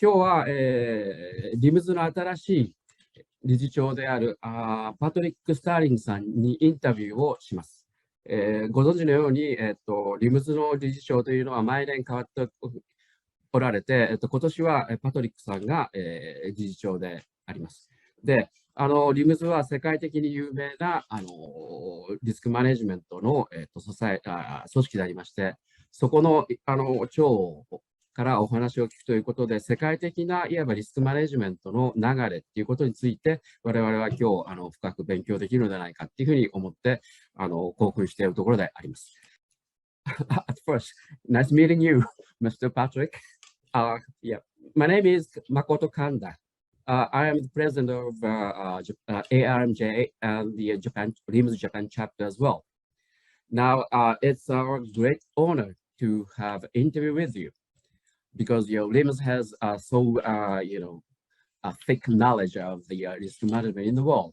今日は、リムズの新しい理事長であるパトリック・スターリングさんにインタビューをします。ご存知のように、リムズの理事長というのは毎年変わっておられて、今年はパトリックさんが、理事長であります。で、リムズは世界的に有名なリスクマネジメントの、組織でありまして、そこの長からお話を聞くということで、世界的ないわばリスクマネジメントの流れということについて、我々は今日深く勉強できるのではないかというふうに思って興奮しているところであります。At first, nice meeting you, Mr. Patrick. Yeah, my name is Makoto Kanda. I am the president of ARMJ and the RIMS Japan chapter as well. Now, it's our great honor to have an interview with you because your RIMS has a thick knowledge of the risk management in the world.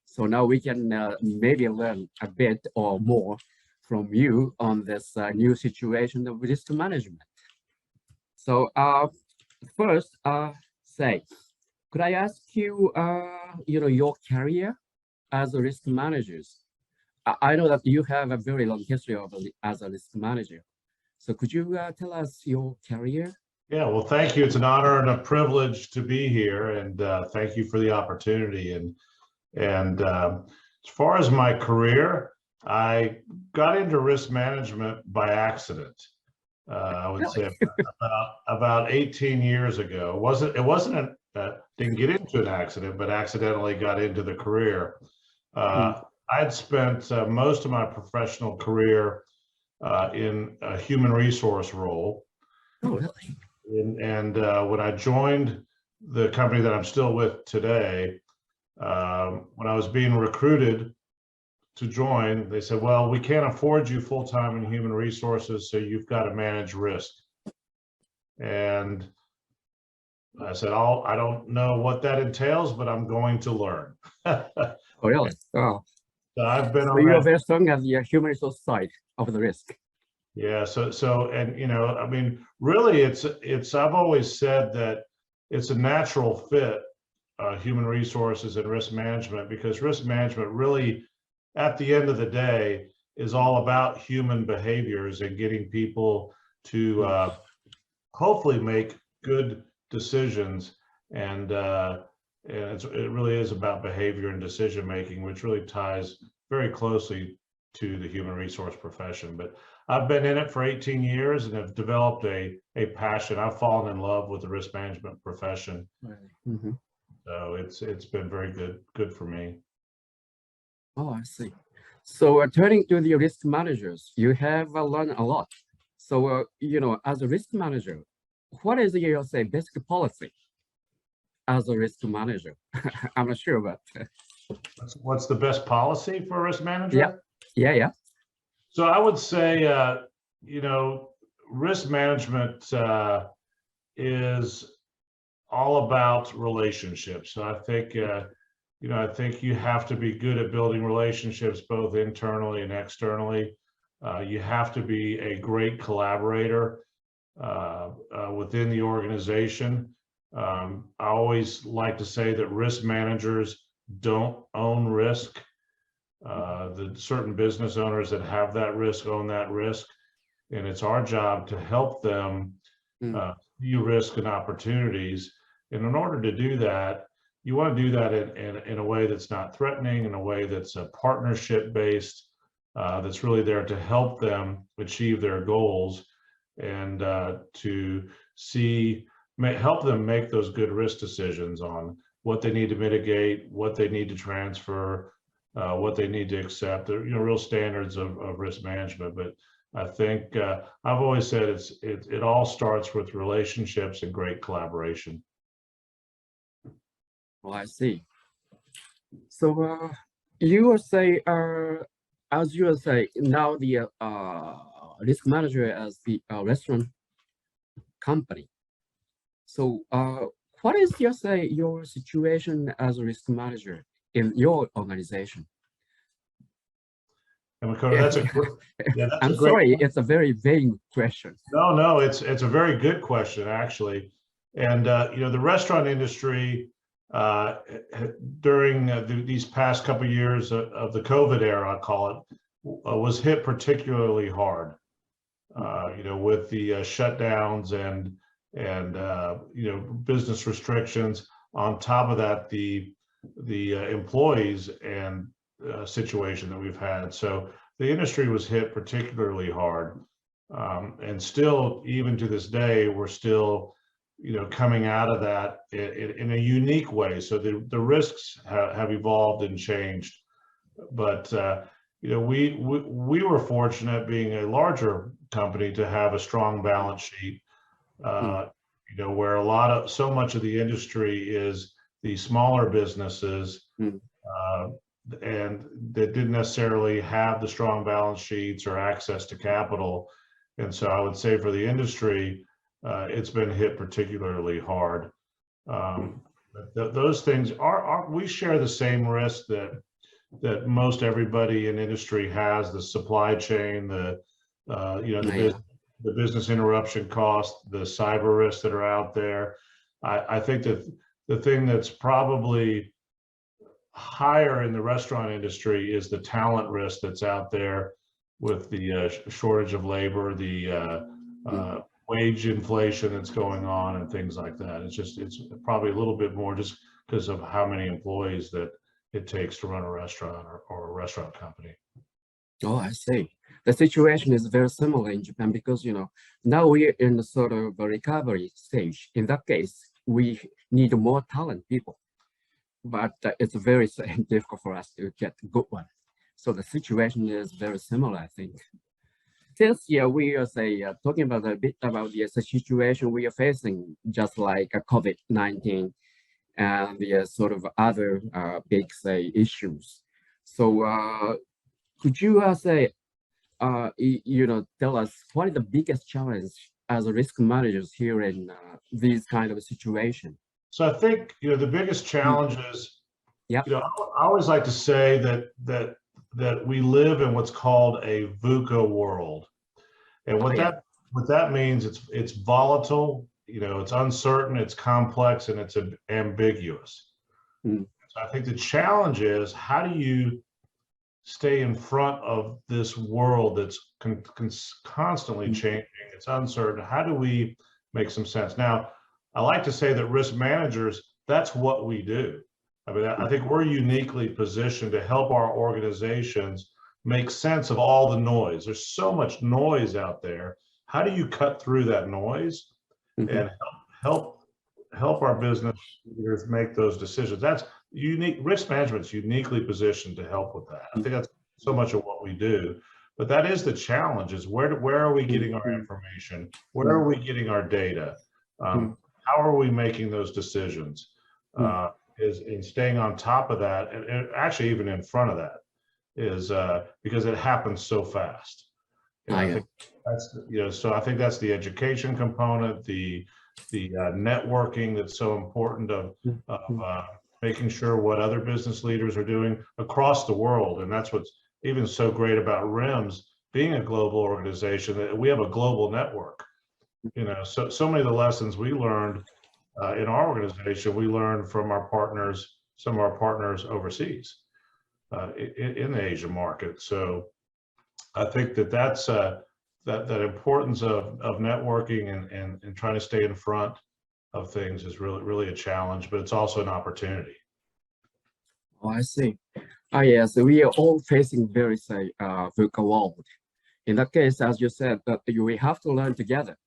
So now we can maybe learn a bit or more from you on this new situation of risk management. So first, could I ask you, your career as a risk manager? I know that you have a very long history as a risk manager. So could you tell us your career? Yeah, well, thank you. It's an honor and a privilege to be here, and thank you for the opportunity. And as far as my career, I got into risk management by accident. I would say about 18 years ago. Didn't get into an accident, but accidentally got into the career. I'd spent most of my professional career in a human resource role. Oh, really? And when I joined the company that I'm still with today, when I was being recruited to join, they said, well, we can't afford you full-time in human resources, so you've got to manage risk. And I said, I don't know what that entails, but I'm going to learn. Oh, really? Oh. So I've been so you're very strong at the human resource side of the risk. Yeah. And I mean, really, I've always said that it's a natural fit, human resources and risk management, because risk management really, at the end of the day, is all about human behaviors and getting people to hopefully make good decisions. And it really is about behavior and decision making, which really ties very closely to the human resource profession. But I've been in it for 18 years and have developed a passion. I've fallen in love with the risk management profession. Mm-hmm. So it's been very good for me. Oh, I see. So turning to the risk managers, you have learned a lot. So as a risk manager, what is your basic policy as a risk manager? I'm not sure, but what's the best policy for a risk manager? Yeah. So I would say, risk management is all about relationships. So I think, I think you have to be good at building relationships, both internally and externally. You have to be a great collaborator within the organization. I always like to say that risk managers don't own risk. The certain business owners that have that risk own that risk, and it's our job to help them view risk and opportunities. And in order to do that, you want to do that in a way that's not threatening, in a way that's partnership based, that's really there to help them achieve their goals and to help them make those good risk decisions on what they need to mitigate, what they need to transfer, what they need to accept, real standards of risk management. But I think I've always said it all starts with relationships and great collaboration. Oh, I see. So you will say, as you will say, now the risk manager as the restaurant company. So what is your situation as a risk manager in your organization? That's I'm sorry, it's a very vague question. No, it's a very good question, actually. And the restaurant industry during these past couple of years of the COVID era, I call it, was hit particularly hard. With the shutdowns and business restrictions. On top of that, the employees and situation that we've had. So the industry was hit particularly hard, and still, even to this day, we're still coming out of that in a unique way. So the risks have evolved and changed, but we were fortunate, being a larger company, to have a strong balance sheet. Where so much of the industry is the smaller businesses, and that didn't necessarily have the strong balance sheets or access to capital. And so I would say for the industry, it's been hit particularly hard. Those things we share the same risk that most everybody in industry has: the supply chain, the business interruption cost, the cyber risks that are out there. I think that the thing that's probably higher in the restaurant industry is the talent risk that's out there with the shortage of labor, the wage inflation that's going on, and things like that. It's probably a little bit more just because of how many employees that it takes to run a restaurant or a restaurant company. Oh, I see. The situation is very similar in Japan because, now we are in the sort of a recovery stage. In that case, we need more talent people, but it's very difficult for us to get a good one. So the situation is very similar, I think. This year, we are talking about a bit about the situation we are facing, just like COVID-19 and the sort of other big issues. So could you tell us what is the biggest challenge as a risk managers here in these kind of situation? So I think the biggest challenge is, I always like to say that we live in what's called a VUCA world, and what that means, it's volatile, it's uncertain, it's complex, and it's ambiguous. So I think the challenge is, how do you stay in front of this world that's constantly changing? It's uncertain. How do we make some sense? Now, I like to say that risk managers, that's what we do. I mean, I think we're uniquely positioned to help our organizations make sense of all the noise. There's so much noise out there. How do you cut through that noise and help our business leaders make those decisions? That's unique. Risk management's uniquely positioned to help with that. I think that's so much of what we do. But that is the challenge: is where are we getting our information? Where are we getting our data? How are we making those decisions? Is in staying on top of that, and actually even in front of that, is because it happens so fast. I think that's so I think that's the education component, the networking that's so important of making sure what other business leaders are doing across the world. And that's what's even so great about RIMS being a global organization, that we have a global network. So many of the lessons we learned in our organization, we learned from our partners, some of our partners overseas in the Asia market. So I think that's that importance of networking and trying to stay in front of things is really a challenge, but it's also an opportunity. Oh, I see. Yes, we are all facing very VUCA world. In that case, as you said, that we have to learn together.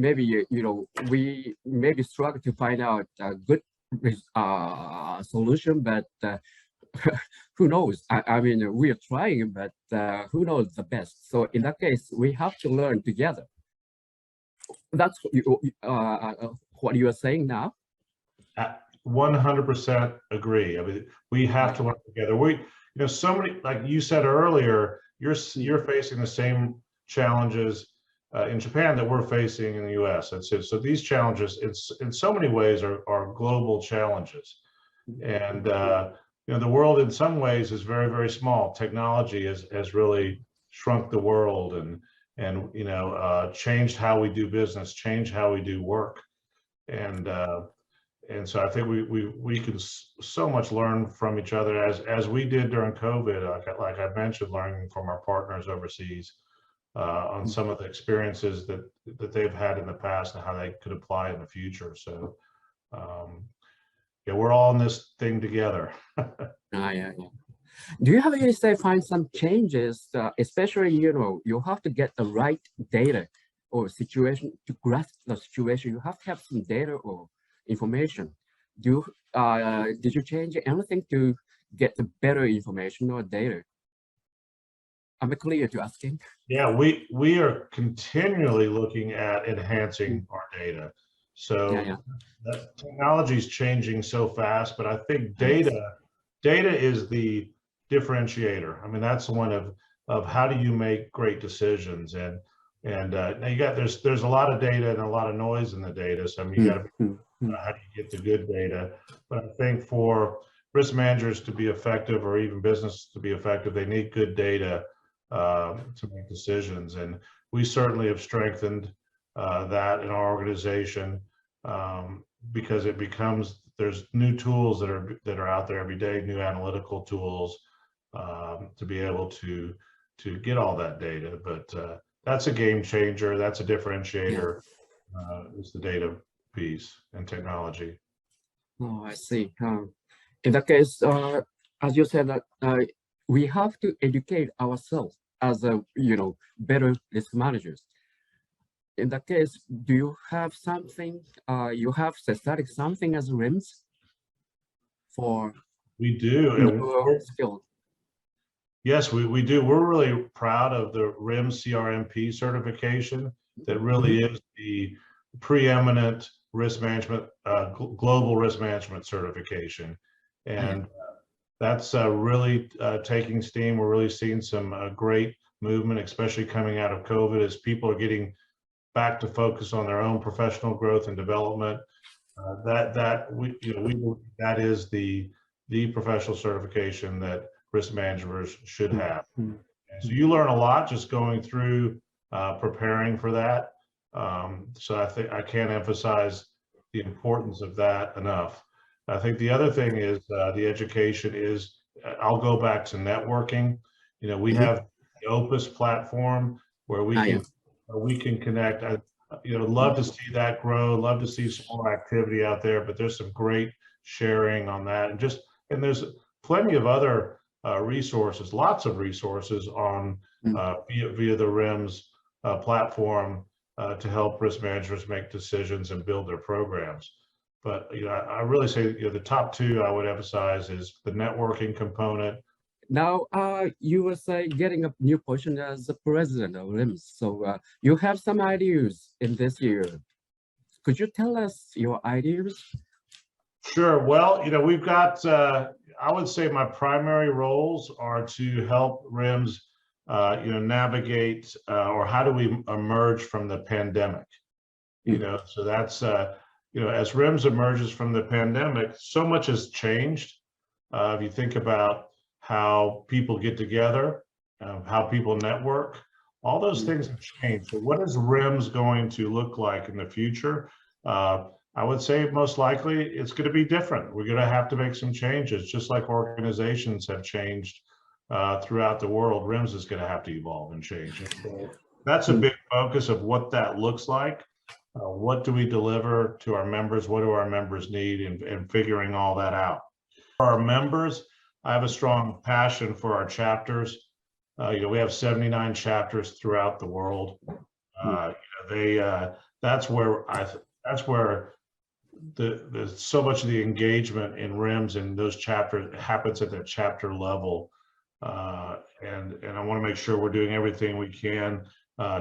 Maybe we maybe struggle to find out a good solution, but who knows? I mean, we are trying, but who knows the best? So in that case, we have to learn together. That's what you are saying now. 100% agree. I mean, we have to work together. So many, like you said earlier, you're facing the same challenges in Japan that we're facing in the U.S. So these challenges, in so many ways, are global challenges. And the world in some ways is very, very small. Technology has really shrunk the world and changed how we do business, changed how we do work. and so I think we can so much learn from each other as we did during COVID. Like I mentioned, learning from our partners overseas on some of the experiences that they've had in the past and how they could apply in the future. So yeah, we're all in this thing together. Yeah. Do you have any say find some changes, especially you have to get the right data or situation to grasp the situation? You have to have some data or information. Did you change anything to get the better information or data? Am I clear to asking? Yeah, we are continually looking at enhancing our data. So that technology is changing so fast, but I think data is the differentiator. I mean, that's one of how do you make great decisions, and now you got there's a lot of data and a lot of noise in the data. So I mean, you got to be how do you get the good data? But I think for risk managers to be effective, or even business to be effective, they need good data to make decisions. And we certainly have strengthened that in our organization because it becomes there's new tools that are out there every day, new analytical tools to be able to get all that data. But that's a game changer. That's a differentiator. Is the data piece and technology. Oh, I see. In that case, as you said, that we have to educate ourselves as better risk managers. In that case, do you have something? You have studied something as RIMS for? We do. Skill. Yes, we do. We're really proud of the RIMS CRMP certification. That really is the preeminent risk management, global risk management certification, and that's really taking steam. We're really seeing some great movement, especially coming out of COVID, as people are getting back to focus on their own professional growth and development. That is the professional certification that risk managers should have. And so you learn a lot just going through preparing for that. So I think I can't emphasize the importance of that enough. I think the other thing is the education is, I'll go back to networking. We have the Opus platform where we can connect. I love to see that grow, love to see some more activity out there, but there's some great sharing on that. And there's plenty of other resources, lots of resources on via the RIMS platform to help risk managers make decisions and build their programs. But I really say the top two I would emphasize is the networking component. Now you were getting a new position as the president of RIMS, so you have some ideas in this year. Could you tell us your ideas? Sure. Well, we've got. I would say my primary roles are to help RIMS, navigate or how do we emerge from the pandemic. So that's as RIMS emerges from the pandemic, so much has changed. If you think about how people get together, how people network, all those things have changed. So what is RIMS going to look like in the future? I would say most likely it's going to be different. We're going to have to make some changes, just like organizations have changed throughout the world. RIMS is going to have to evolve and change. And so that's a big focus of what that looks like. What do we deliver to our members? What do our members need? And figuring all that out. For our members, I have a strong passion for our chapters. We have 79 chapters throughout the world. That's where there's so much of the engagement in RIMS and those chapters happens at that chapter level. And I want to make sure we're doing everything we can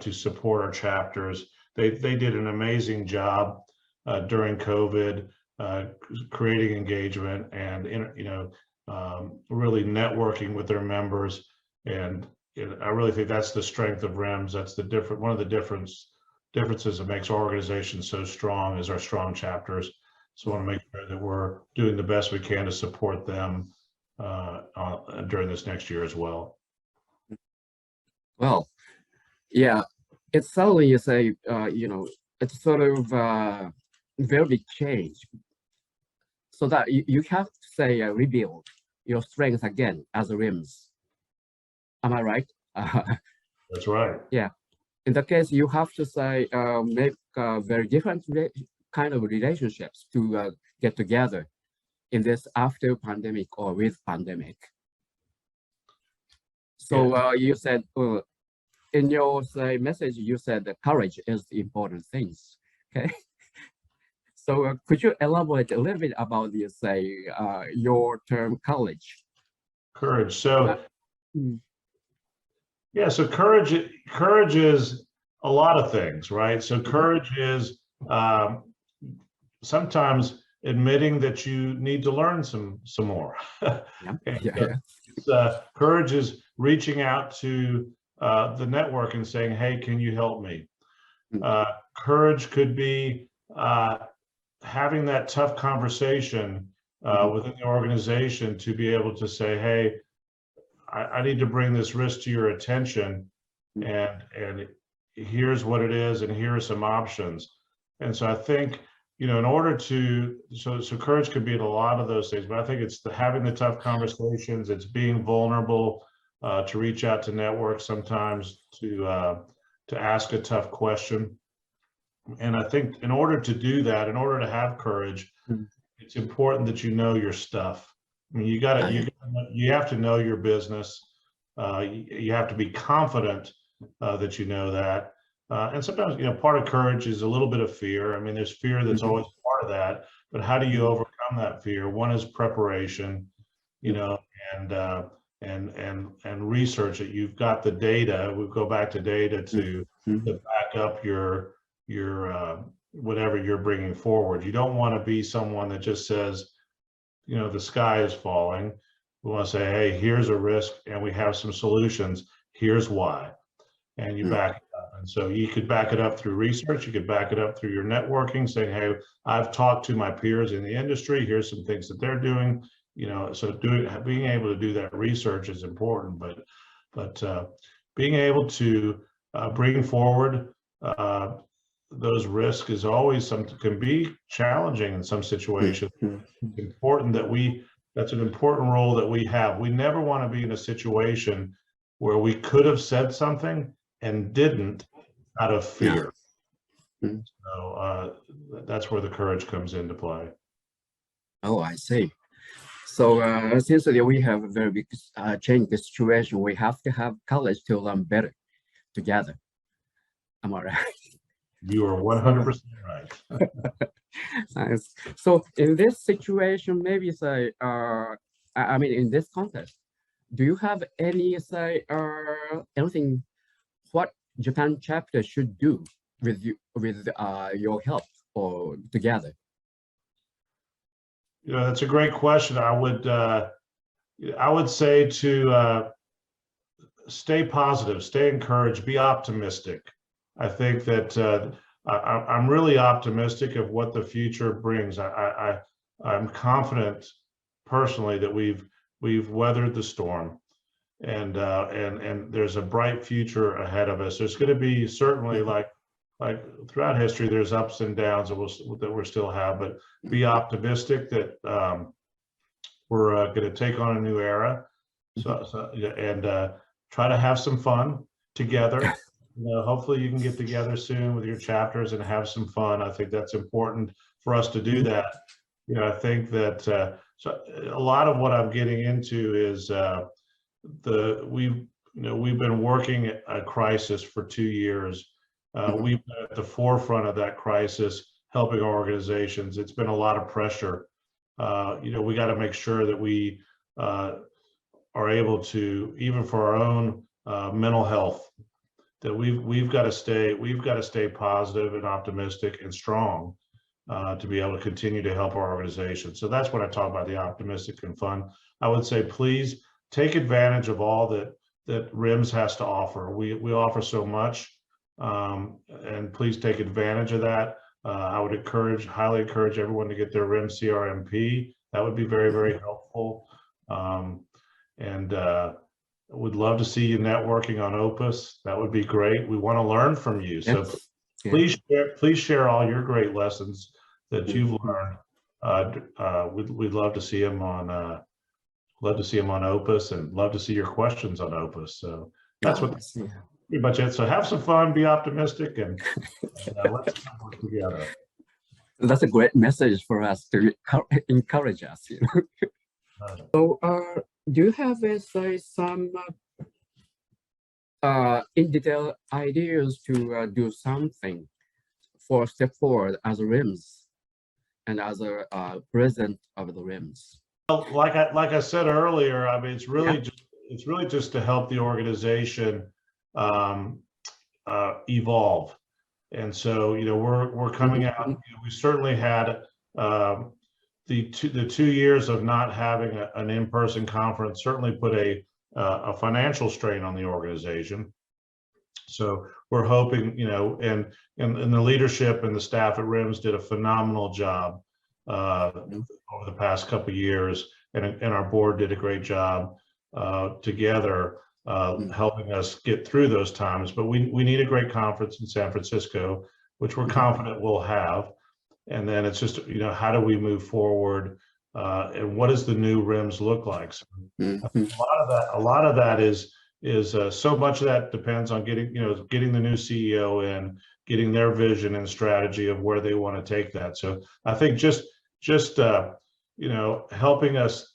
to support our chapters. They did an amazing job during COVID, creating engagement and really networking with their members. And I really think that's the strength of RIMS. That's one of the differences that makes our organization so strong is our strong chapters. So I want to make sure that we're doing the best we can to support them during this next year as well. Well, yeah, it's certainly it's sort of very big change. So that you have to say rebuild your strength again as a RIMS. Am I right? That's right. Yeah. In that case, you have to say make very different kind of relationships to get together in this after pandemic or with pandemic. So you said in your message, you said that courage is the important things. Okay. So could you elaborate a little bit about this, your term courage? Courage. So yeah, so courage is a lot of things, right? So courage is sometimes admitting that you need to learn some more. Courage is reaching out to the network and saying, hey, can you help me? Courage could be having that tough conversation within the organization to be able to say, hey, I need to bring this risk to your attention, and here's what it is, and here are some options. And so I think, in order to, so courage could be in a lot of those things, but I think it's having the tough conversations, it's being vulnerable, to reach out to networks sometimes, to ask a tough question. And I think in order to do that, in order to have courage, it's important that you know your stuff. I mean, you have to know your business. You have to be confident that you know that. And sometimes, part of courage is a little bit of fear. I mean, there's fear that's always part of that, but how do you overcome that fear? One is preparation, and research it. You've got the data. We'll go back to data to back up your whatever you're bringing forward. You don't want to be someone that just says, the sky is falling. We want to say, hey, here's a risk and we have some solutions. Here's why. And you back it up. And so you could back it up through research. You could back it up through your networking, saying, hey, I've talked to my peers in the industry. Here's some things that they're doing. So being able to do that research is important, but being able to bring forward those risks is always something, can be challenging in some situations. It's important that that's an important role that we have. We never want to be in a situation where we could have said something and didn't out of fear. So that's where the courage comes into play. Oh, I see. So since we have a very big change the situation, we have to have courage to learn better together. Am I right? You are 100% right. Nice. So in this situation, maybe say, I mean, in this context, do you have any anything what Japan chapter should do with you, with your help or together? That's a great question. I would say to stay positive, stay encouraged, be optimistic. I think that I'm really optimistic of what the future brings. I'm confident personally that we've weathered the storm, and there's a bright future ahead of us. There's going to be certainly like throughout history, there's ups and downs that we'll still have, but be optimistic that we're going to take on a new era. And try to have some fun together. Hopefully you can get together soon with your chapters and have some fun. I think that's important for us to do that. I think that so a lot of what I'm getting into is we've been working a crisis for 2 years. We've been at the forefront of that crisis, helping organizations. It's been a lot of pressure. We got to make sure that we are able to, even for our own mental health, that we've got to stay positive and optimistic and strong to be able to continue to help our organization. So that's what I talk about, the optimistic and fun. I would say, please take advantage of all that RIMS has to offer. We offer so much, and please take advantage of that. I would highly encourage everyone to get their RIMS CRMP. That would be very, very helpful. And would love to see you networking on Opus. That would be great. We want to learn from you. So please share all your great lessons that you've learned. We'd love to see them on Opus, and love to see your questions on Opus. So that's pretty much it. So have some fun, be optimistic, and let's work together. That's a great message for us to encourage us. So, do you have some in detail ideas to do something for step forward as a RIMS and as a president of the RIMS? Well, like I said earlier, I mean, it's really just to help the organization evolve. And so, we're coming out. We certainly had the 2 years of not having an in-person conference certainly put a financial strain on the organization. So we're hoping, and the leadership and the staff at RIMS did a phenomenal job over the past couple of years, and our board did a great job together helping us get through those times. But we need a great conference in San Francisco, which we're confident we'll have. And then it's just, how do we move forward, and what does the new RIMS look like? So a lot of that is so much of that depends on getting the new CEO in, getting their vision and strategy of where they want to take that. So I think just helping us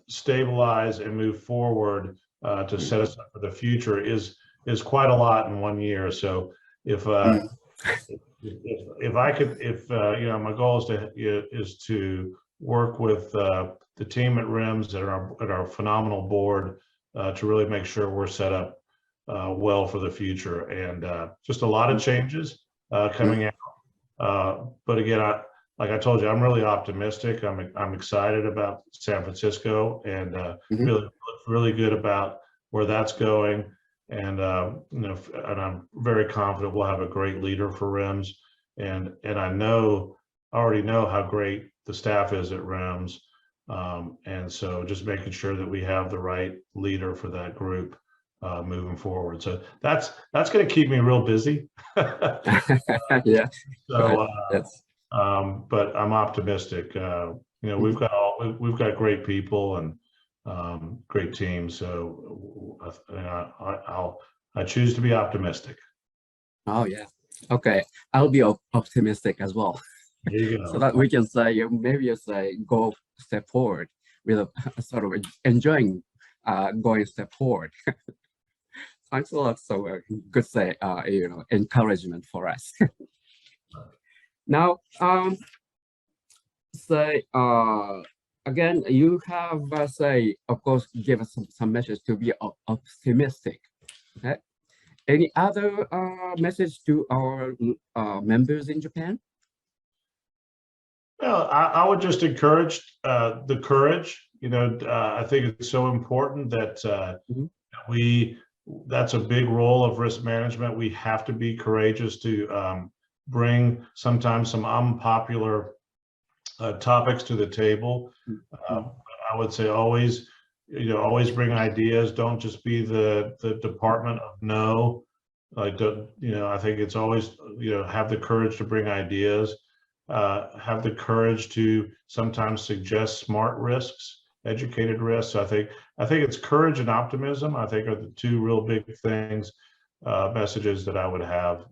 stabilize and move forward to set us up for the future is quite a lot in 1 year. So if my goal is to work with the team at RIMS and our phenomenal board to really make sure we're set up well for the future, and just a lot of changes coming out. But again, like I told you, I'm really optimistic. I'm excited about San Francisco, and really good about where that's going. And and I'm very confident we'll have a great leader for RIMS, and I already know how great the staff is at RIMS, and so just making sure that we have the right leader for that group moving forward. So that's going to keep me real busy. Yeah. So, but I'm optimistic. We've got great people and great teams. So I choose to be optimistic. Oh yeah. Okay, I'll be optimistic as well. There you go. So that we can say maybe go step forward with a sort of enjoying going step forward. Thanks a lot. So good encouragement for us. Now, again, you have of course, give us some message to be optimistic. Okay. Any other message to our members in Japan? Well, I would just encourage the courage. I think it's so important that that's a big role of risk management. We have to be courageous to bring sometimes some unpopular topics to the table. I would say always bring ideas. Don't just be the department of no. I think it's always, have the courage to bring ideas. Have the courage to sometimes suggest smart risks, educated risks. So I think it's courage and optimism, I think, are the two real big things, messages that I would have